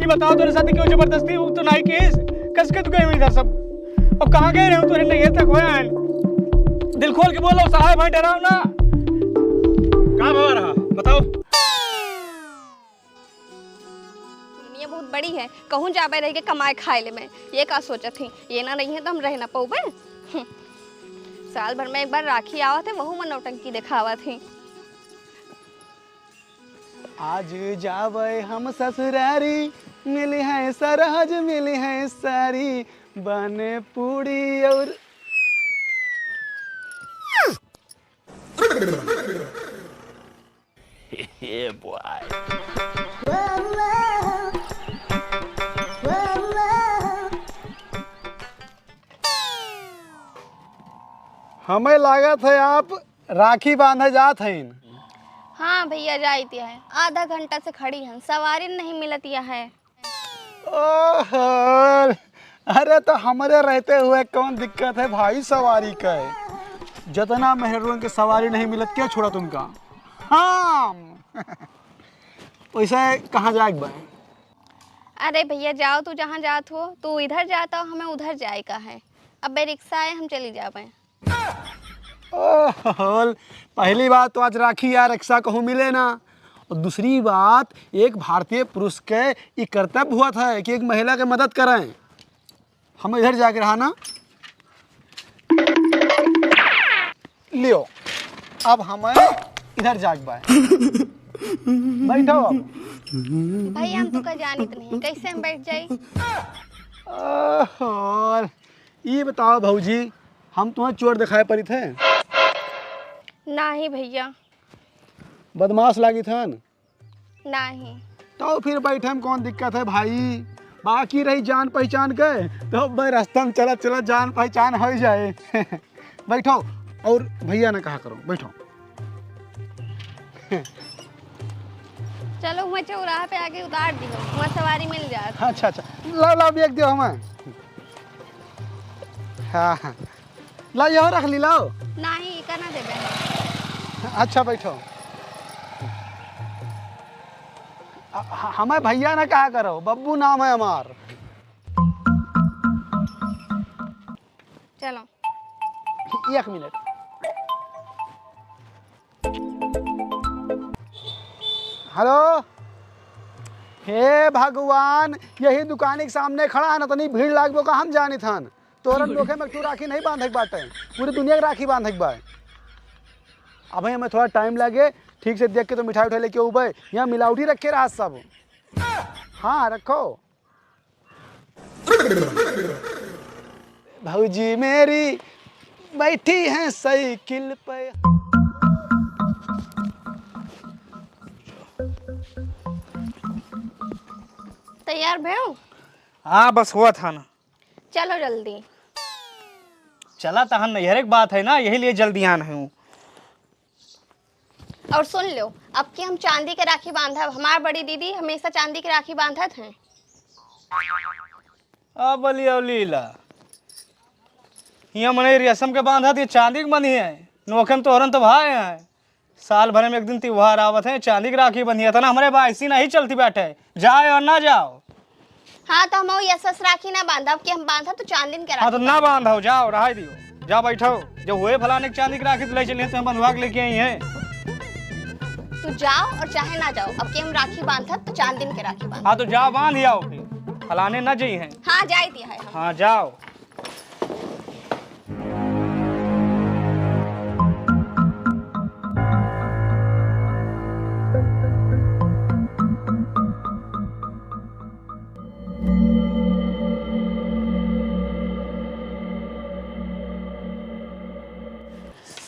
ये बताओ तेरे साथ क्यों जबरदस्ती तो नहीं केस कस के तू गए इधर सब अब कहाँ गए रहे तुरे नहीं तक होया दिल खोल के बोलो साहब भाई डराओ ना कहाँ भवा रहा बताओ। दुनिया बहुत बड़ी है कहूँ जाबे रह के कमाए खाए ले मैं ये का सोचा थी ये ना नहीं है तो हम रह ना पाऊबे। साल भर में एक बार राखी आवा थे वहू में नौटंकी दिखावा थी। आज जावे हम ससुरारी मिली है सरहज मिली है सारी बने पूड़ी और हमें लागत है आप राखी बांधे जात हैं। हाँ भैया जाती है आधा घंटा से खड़ी हन सवारी नहीं मिलती है। ओहो, अरे तो हमारे रहते हुए कौन दिक्कत है भाई सवारी का है जितना मेहरून के सवारी नहीं मिलत क्या छोड़ा तुमका। हाँ वैसे कहाँ जाए भाई। अरे भैया जाओ तू जहाँ जात हो तू इधर जाता हो हमें उधर जाए का है अब रिक्शा आए हम चली जावे। ओह पहली बात तो आज राखी या रिक्शा कहूँ मिले ना और दूसरी बात एक भारतीय पुरुष के ये कर्तव्य हुआ था कि एक महिला की मदद करें। हम इधर जाके रहा ना लियो अब हमें इधर जाग पाए बैठो अब। भाई हम तो का जानित नहीं कैसे हम बैठ जाए। और ये बताओ भाऊजी हम तुम्हें चोर दिखाए पड़ी थे। नहीं भैया बदमाश लागी थन नहीं। तो फिर बैठे में कौन दिक्कत है भाई बाकी रही जान पहचान के तो भाई रास्ता में चला चला जान पहचान हो जाए। बैठो और भैया ने कहा करो बैठो। चलो मैं चौराहे पे आके उतार दी हूँ वहाँ सवारी मिल जाए। अच्छा अच्छा ला ला भी एक दियो हमें। हाँ हाँ ला यह रख ली लाओ। नहीं करना देवे। अच्छा बैठो। हमें भैया ने कहा करो बब्बू नाम है हमार। चलो 1 मिनट। हेलो हे भगवान यही दुकान के सामने खड़ा है ना तो नहीं भीड़ लागबो का हम जानी थन तोरन लोखे में तू राखी नहीं बांधे बाटे पूरी दुनिया की राखी बांधे बा। अब हमें थोड़ा टाइम लगे ठीक से देख के तो मिठाई उठाई लेके उबे यहाँ मिलावटी रखे रहा सब। हाँ रखो। भौजी मेरी बैठी है साइकिल पे। तैयार भेऊ। हाँ बस हुआ था ना चलो जल्दी। चला तहन नहीं हर एक बात है ना यही लिए जल्दी आना है। और सुन लो अब कि हम चांदी के राखी बांधा हमार बड़ी दीदी हमेशा चांदी के राखी बांधत हैं। अब लीला यहाँ मने रेशम के बांधा थी चांदी के बंधी है नोखन तोहरन तो भाई है साल भर में एक दिन त्योहार आवत है चांदी की राखी बंधी है तो ना हमारे बाईसी नहीं चलती बैठे जाए और ना जाओ। हाँ तो हम यस राखी ना बांधा कि हम बांधा तो चांदी के हाँ तो राखी। ना बांधो जाओ रहा दियो जा बैठो जब हुए फलाने की चांदी की राखी तो ले चलिए तो हम बंधवा के लेके आई हैं। तू जाओ और चाहे ना जाओ अब कि हम राखी बांधा तो चांदी के राखी बांधा। हाँ तो जाओ बांध ही आओ फिर फलाने ना जाइए हैं। हाँ जाए दिया है। हाँ जाओ।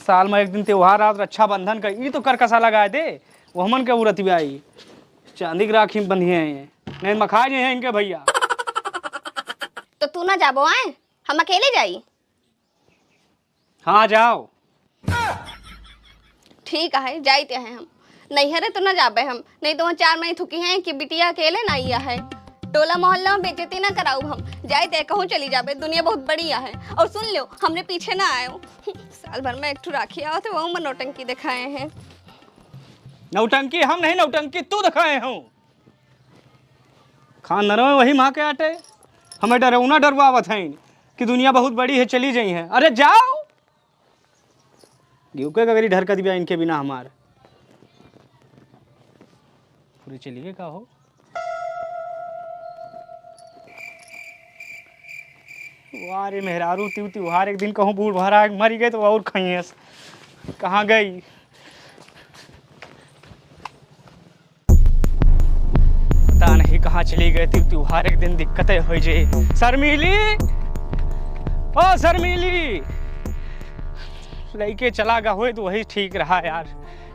साल में एक दिन त्योहार आ रक्षाबंधन का ये तो कर कसा लगा दे वो हमन के उरत भी आई चांदी की राखी में बंधी है नहीं मखा हैं इनके भैया। तो तू ना जाबो आए हम अकेले जाई। हाँ जाओ। ठीक है जाते हैं हम नहीं हरे तो ना जाबे हम नहीं तो वहाँ 4 महीने थुकी हैं कि बिटिया अकेले ना आया है टोला मोहल्ला में बेइज्जती ना कराऊ हम जाते कहूँ चली जाबे दुनिया बहुत बढ़िया है। और सुन लो हमने पीछे ना आयो साल भर में एक ठू राखी आओ थे वह में नौटंकी दिखाए हैं। नौटंकी हम नहीं नौटंकी तू दिखाए हूँ। खानदानों में वही माँ के आटे। हमें डरौना डरवावत हैं कि दुनिया बहुत बड़ी है, चली जाई है। अरे जाओ गेहूँ के गगरी ढरकत भी इनके बिना हमार पूरे चलिए का हो। वारे मेहरारू त्योहार एक दिन कहूँ बूढ़ भरा मरी गए तो और खइएस कहाँ गई। पता नहीं कहाँ चली गई त्योहार एक दिन दिक्कतें हो जे। शर्मिली, ओ शर्मिली, लड़के चला गा हुए तो वही ठीक रहा यार।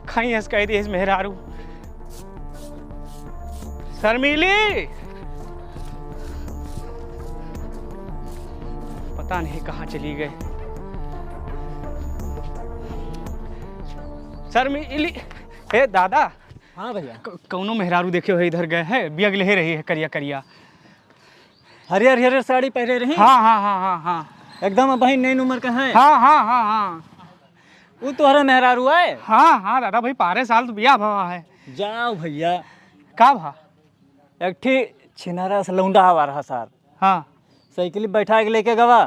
खइएस कह दी मेहरारू। शर्मिली, पता नहीं कहाँ चली गए। शर्मिली, हे दादा। हाँ भैया। कौनो मेहरारू देखे हुए इधर गए हैं, बियग ले रही है करिया करिया, हरियर हरियर साड़ी पहने रही। हाँ हाँ हाँ हाँ हाँ एकदम भाई नई उम्र का है। हाँ हाँ हाँ हाँ वो तुम्हारा मेहरारू है। हाँ हाँ दादा भाई 12 साल तो बिया भवा है। जाओ भैया। का भा? एक ठी छिनारा से लौंडा आवा रहा सर। हाँ साइकिल बैठा के लेके गवा,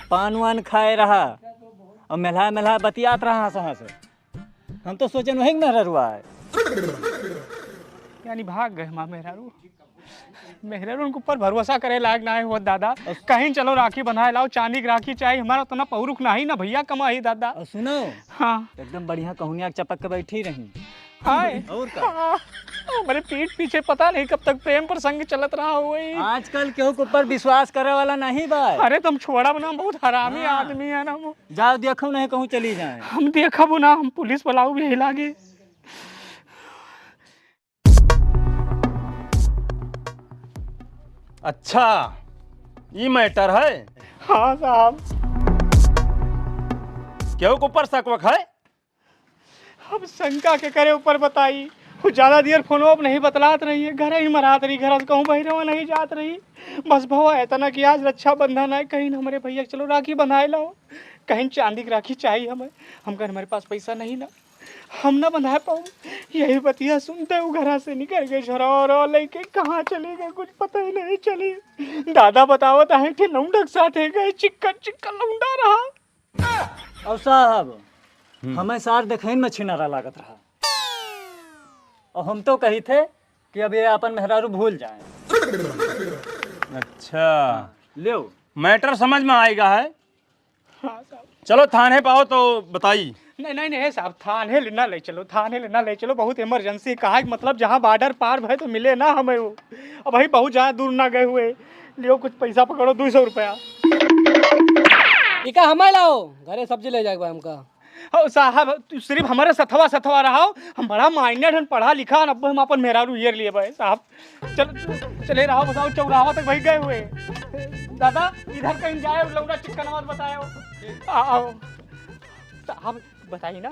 पान वान खाए रहा और मेला मेला बतियात रहा सहा से। हम तो सोचे वही मेहरारू है। यानी भाग गए माँ मेहरारू। मेहरारू उनके ऊपर भरोसा करे लायक ना है वो दादा। कहीं चलो राखी बंधाए लाओ, चांदी की राखी चाहिए। हमारा उतना पौरुख ना ही ना भैया कमा ही दादा। और सुनो, हाँ एकदम बढ़िया कहूनिया चपक के बैठी रही। हाय और का? हाँ, मेरे पीठ पीछे पता नहीं कब तक प्रेम प्रसंग चलत रहा हो वही। आजकल केहू के ऊपर विश्वास करे वाला नहीं बा। अरे तुम छोड़ा बना, बहुत हरामी आदमी है ना वो। जाओ देखो नहीं कहूँ चली जाए। हम देखा ना, हम पुलिस वाला भी यही लागे। अच्छा ये मैटर है। हाँ साहब। केहू के ऊपर शक वक है? अब शंका के करे ऊपर बताई। वो ज्यादा देर फोनो अब नहीं बतलात रही है, घर ही मरात रही, घर से कहूँ बहरवा नहीं जात रही। बस भवा है तना कि आज रक्षाबंधन है, कहीं न हमारे भैया चलो राखी बंधाए लो, कहीं चांदी की राखी चाहिए हमें। हम कह हमारे पास पैसा नहीं ना, हम ना बंधा पाऊँ। यही बतिया सुनते वो घर से निकल गए झरो लेके, कहाँ चले गए कुछ पता ही नहीं चली। दादा बतावत है कि लौंडक साथे गए, चिक्कन चिक्कन लौंडा रहा। और साहब हमें सार देखे में छिनारा लागत रहा और हम तो कही थे कि अब ये अपन मेहरारू भूल जाए। अच्छा ले मैटर समझ में आएगा है। हाँ साहब। चलो थाने पाओ तो बताई। नहीं नहीं साहब, थाने लेना ले चलो, थाने लेना ले चलो, बहुत इमरजेंसी। कहा मतलब जहाँ बॉर्डर पार भय तो मिले ना हमें वो। अब भाई बहुत ज़्यादा दूर ना गए हुए, लियो कुछ पैसा पकड़ो 200 रुपया। इका हमें लाओ, घरे सब्जी ले जाएगा हमका। हो साहब सिर्फ हमारे सथवा रहा हो, हम बड़ा माइंडेड पढ़ा लिखा, अब हम अपन मेहरारू ईयर लिए भाई साहब। चले रहो, बताओ चौराहा तक भाई गए हुए। दादा इधर कहीं जाए, लौंडा चिक्कन मत बताए। आओ साहब बताइए ना।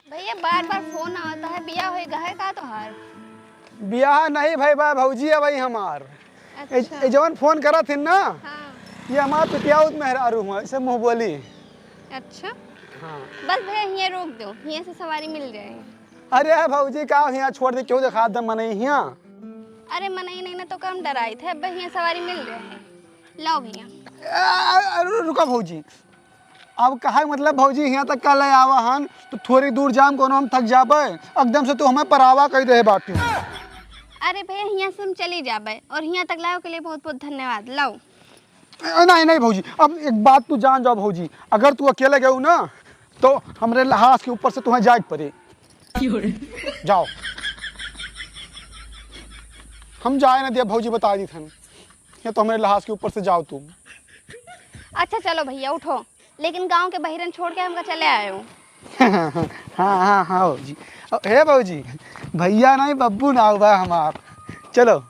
भैया बार बार फोन आता है, बिया होएगा है का तोहार? बियाह नहीं भाई बा भौजी है भाई हमार। अच्छा। जवन फोन करा थी ना, हाँ। ये हमारा पिटियाउत मेहरारू हुआ, इसे मुँह बोली। अच्छा हाँ। बस भैया यहाँ रोक दो, यहाँ से सवारी मिल जाएगी। अरे भौजी का यहाँ छोड़ दे, क्यों दिखा दम मने यहाँ। अरे मनाई नहीं ना तो कम डराई थे, अब यहाँ सवारी मिल जाए। लाओ भैया। रुका भौजी, अब कहा मतलब भौजी यहाँ तक का ले आवा हन तो थोड़ी दूर जाम कोनो हम थक जाबे, एकदम से तो हमें परावा कह दे बाटी। अरे भैया यहाँ से हम चली जाबे, और यहाँ तक लाओ के लिए बहुत बहुत धन्यवाद। लाओ। नहीं नहीं भौजी, अब एक बात तू जान जाओ भौजी, अगर तू अकेले गए ना तो हमरे लहास के ऊपर से तुम्हें जाग पड़े। जाओ, हम जाए ना दिया भौजी, बता दी थन, या तो हमारे लहास के ऊपर से जाओ तुम। अच्छा चलो भैया उठो, लेकिन गांव के बहिरन छोड़ के हमका चले आए हो। हाँ हाँ हाँ भौजी। हे भौजी, भैया नहीं बब्बू ना हुआ हमार। चलो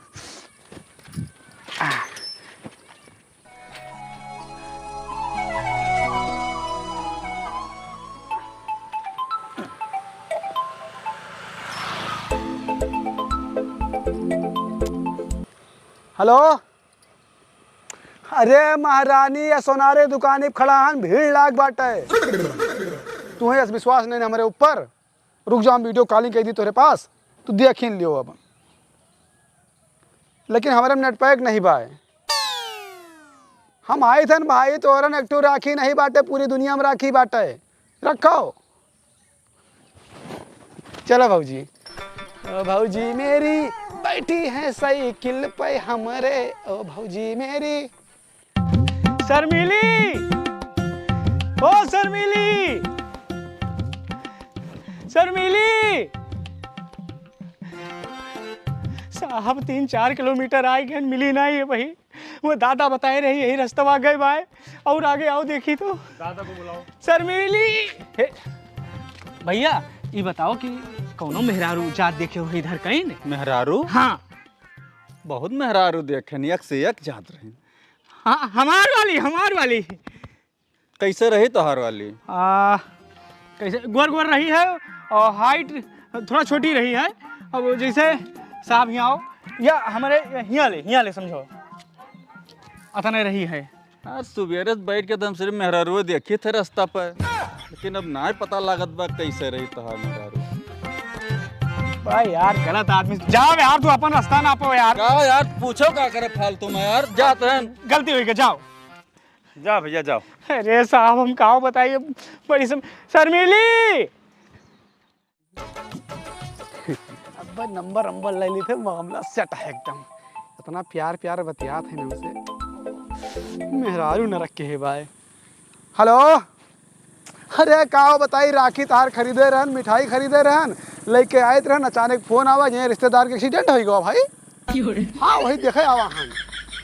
हेलो। अरे महारानी या सोनारे दुकानी खड़ा हन, भीड़ लाग बाटे। तुम्हें विश्वास नहीं हमारे ऊपर? रुक जाओ, वीडियो कॉलिंग कह दी तेरे पास, तू देख ही लियो। अब लेकिन हमारे नेट पैक नहीं बाए। हम आए थे भाई, तोरन एक राखी नहीं बाटे, पूरी दुनिया में राखी बाटे। रखो चलो भाऊजी। ओ भाऊजी मेरी बैठी है साइकिल पे हमरे, ओ भाऊजी मेरी। शर्मिली, ओ शर्मिली, शर्मिली साहब 3-4 किलोमीटर आए गए, मिली नहीं है भाई। वो दादा बताए रही यही रास्ता आ गए भाई, और आगे आओ देखी तो दादा को बुलाओ। शर्मिली। हे, भैया ये बताओ कि कौनो मेहरारू जात देखे हो इधर कहीं ने? मेहरारू? हाँ बहुत मेहरारू देखे, एक से एक जात रही। हाँ, हमार वाली कैसे रही तोहार वाली? कैसे गोर गोर रही है और हाइट थोड़ा छोटी रही है। अब जैसे साहब यहाँ आओ, या हमारे यहाँ ले समझो, अतने रही है। आज सुबेरे बैठ के दम सिर्फ मेहरारू देखी थे रास्ता पर, लेकिन अब ना पता लागत बा कैसे रही तोहार मेहरारू। भाई यार गलत आदमी, जाओ यार, तू अपन रास्ता ना पाओ यार। का यार पूछो का करे फालतू में यार, जात रहन। गलती हुई के जाओ। जा भैया जाओ। अरे साहब हम कहाँ बताइए, बड़ी शर्मिली। अब नंबर ले ली थे, मामला सेट है एकदम। इतना प्यार बतियात है ना उसे, मेहरारू न रखे है भाई। हेलो, अरे का बताई, राखी तार खरीदे रहन, मिठाई खरीदे रहन, लेके आए रहन, अचानक फोन आवा जे रिश्तेदार के एक्सीडेंट हो गया भाई। हाँ वही देखे आवा हन।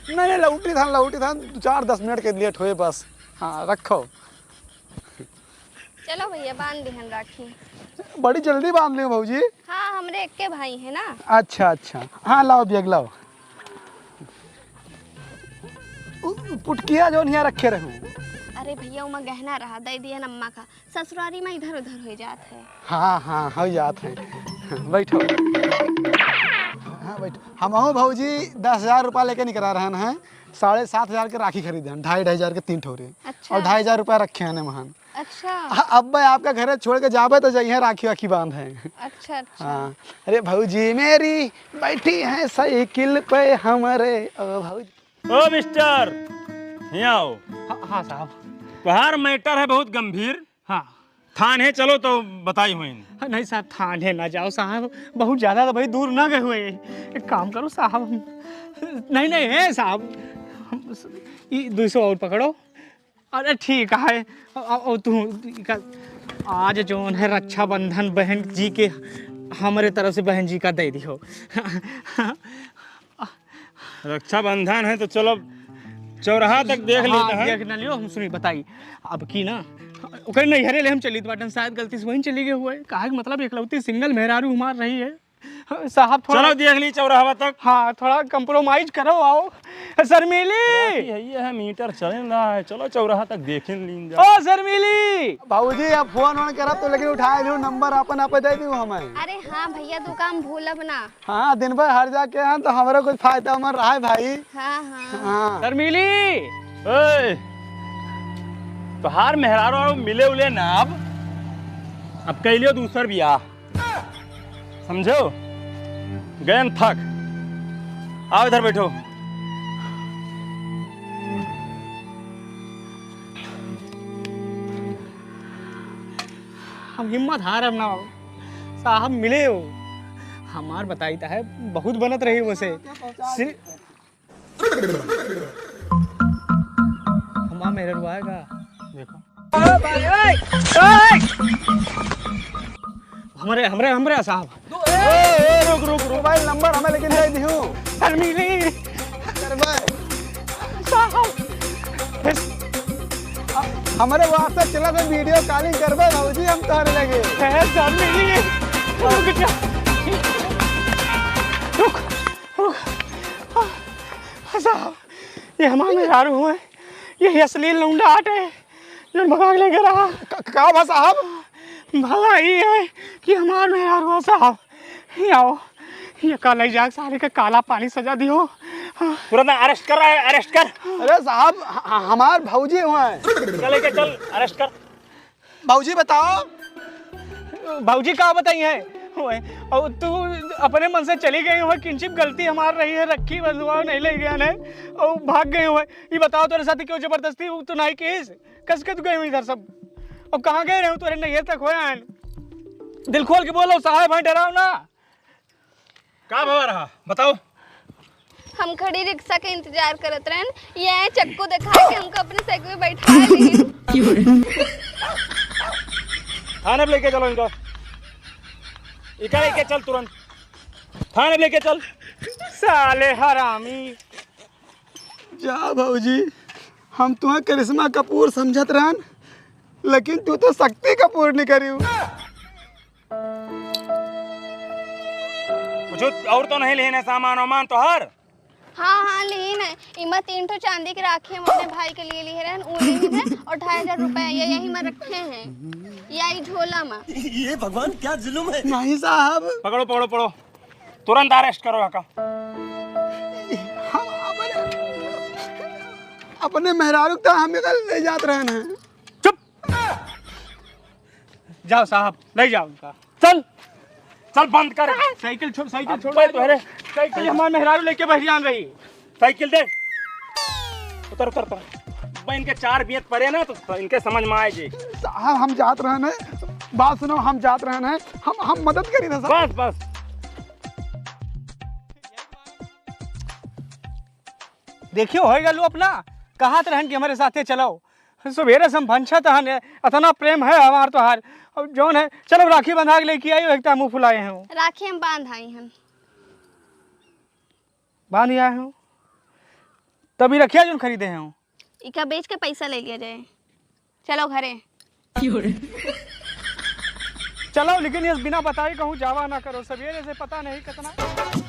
नहीं लौटी था 4-10 मिनट के लेट हुए बस। हाँ रखो। चलो भैया बांध दिहन राखी। बड़ी जल्दी बांध लियो भाऊजी। हाँ हमरे एक के भाई है ना। अच्छा, हाँ लाओ बैग लाओ। पुटकिया जो यहाँ रखे रहूँ। अरे भैया उमा गहना रहा, दे दिया अम्मा का, ससुरारी में इधर उधर हो जात है। हाँ हो जात है। बैठो। हाँ बैठो। हम भाऊजी 10,000 रुपया लेके निकला रहन हैं, 7,500 के राखी खरीदे हैं, 2,500 के 3 ठोरे। अच्छा। और 2,500 रुपया रखे हैं महान। अच्छा अब भाई आपका घर छोड़ के जाबे तो जाइए राखी बांध है। अच्छा। हाँ अरे भाऊजी मेरी बैठी है साइकिल पे हमारे, ओ भाऊजी। ओ मिस्टर, यहाँ आओ। हाँ साहब। तुम्हार मैटर है बहुत गंभीर। हाँ थाने चलो तो बताई हुई। नहीं साहब, थाने ना जाओ साहब, बहुत ज़्यादा तो भाई दूर ना गए हुए। एक काम करो साहब, नहीं है साहब, ये 200 और पकड़ो। अरे ठीक है, तू आज जो है रक्षाबंधन बहन जी के हमारे तरफ से बहन जी का दे दियो। रक्षाबंधन है तो चलो चौराहा तक देख लेते हैं। देख ना लियो, हम सुनी बताई अब की ना ओकर नहीं हरे ले हम चली बाटन, शायद गलती से वहीं चली गए हुए। कहा मतलब एकलौती सिंगल मेहरारू हमार रही है साहब। थोड़ा चलो देख ली चौराहा तक। हाँ थोड़ा कंप्रोमाइज करो। आओ शर्मिली। ये है मीटर चल रहा है, चलो चौराहा तक देख लीन। ओ शर्मिली। भाऊजी अब फोन करब तो लेकिन उठाए लू, नंबर अपन आप दे दी हमें। अरे हाँ भैया दुकान भूलब ना। हाँ दिन भर हर जाके हैं तो हमारा कुछ फायदा उमर रहा है भाई। हाँ शर्मिली। तोहार मेहरारू मिले उले ना, अब कैलियो दूसर बियाह, समझो गयन थक। आओ इधर बैठो। हम हिम्मत हारब ना साहब, मिले हो हमार बताई है बहुत बनत रही वैसे। हमारा मेरे रुआएगा देखो। हमरे साहब। रुक मोबाइल नंबर हमें लेकिन दे दी हूँ। शर्मिली साहब, हमारे वास्ते चला तो वीडियो कॉलिंग करबे भाऊजी, हम तोहरे लगे। शर्मिली रुक साहब, ये हमारे मेहरारू हुए, ये अश्लील लौंडा आटे जो भगा लेके रहा। का बा साहब? भला ही है कि हमारे मेहरारू साहब। ये आओ, ये काला जाग सारे का काला पानी सजा दियो। तुरंत अरेस्ट कर रहा है, अरेस्ट कर। अरे साहब हमार भाऊजी हुए। चल के चल, अरेस्ट कर। भाऊजी बताओ। भाऊजी कहाँ बताई है? ओए और तू अपने मन से चली गई हो, किंचित गलती हमार रही है, रखी बंधुआ नहीं ले गया ने और भाग गए हो। ये बताओ तेरे साथ क्यों जबरदस्ती तू नहीं केस कस के तू गई हुई इधर सब, और कहाँ गए रहे हो तेरे नैहर तक होया? दिल खोल के बोलो साहब भाई, डराओ ना। का भवा रहा बताओ। हम खड़ी रिक्शा के इंतजार करत रहन, ये चक्कू दिखा के हमको अपने साइकिल में बैठा ली। थाने पे लेके चलो इनको, इका लेके चल तुरंत थाने पे लेके चल। साले हरामी। जा भाऊजी, हम तुम्हें करिश्मा कपूर समझत रहन, लेकिन तू तो शक्ति कपूर नहीं करी। कुछ और तो नहीं लेने सामान वामान तो हर। हाँ हाँ लीन है, इमा 3 ठो चांदी की राखी हम अपने भाई के लिए लिए रहन, वो लीन है और 2500 रुपए ये यही में रखे हैं, यही झोला में। ये भगवान क्या जुल्म है। नहीं साहब, पकड़ो पकड़ो पकड़ो, तुरंत अरेस्ट करो आका। हम अपने मेहरारू तो हम इधर ले जाते रहन हैं। चुप, जाओ साहब ले जाओ उनका। चल चल बंद कर साइकिल छोड़, साइकिल छोड़। तो अरे साइकिल हमारे मेहरारू लेके बहरियान रही। साइकिल दे, उतर उतर उतर। भाई इनके 4 बियत पड़े ना तो इनके समझ में आएगी। साहब हम जात रहन हैं, बात सुनो, हम जात रहन हैं, हम मदद करी ना साहब। बस बस देखियो हो गलू अपना, कहा रहन कि हमारे साथे चलो, सवेरे से हम भंछा तहन इतना प्रेम है हमार तो हार। और जौन है चलो राखी बंधा के लेके आई हो, एक मुँह फुलाए हैं, राखी हम बांध आई हम। बांध आए हूँ तभी रखिया जो खरीदे हैं। इका बेच के पैसा ले लिया जाए, चलो घरे। चलो लेकिन ये बिना बताए कहूँ जावा ना करो, सवेरे से पता नहीं कितना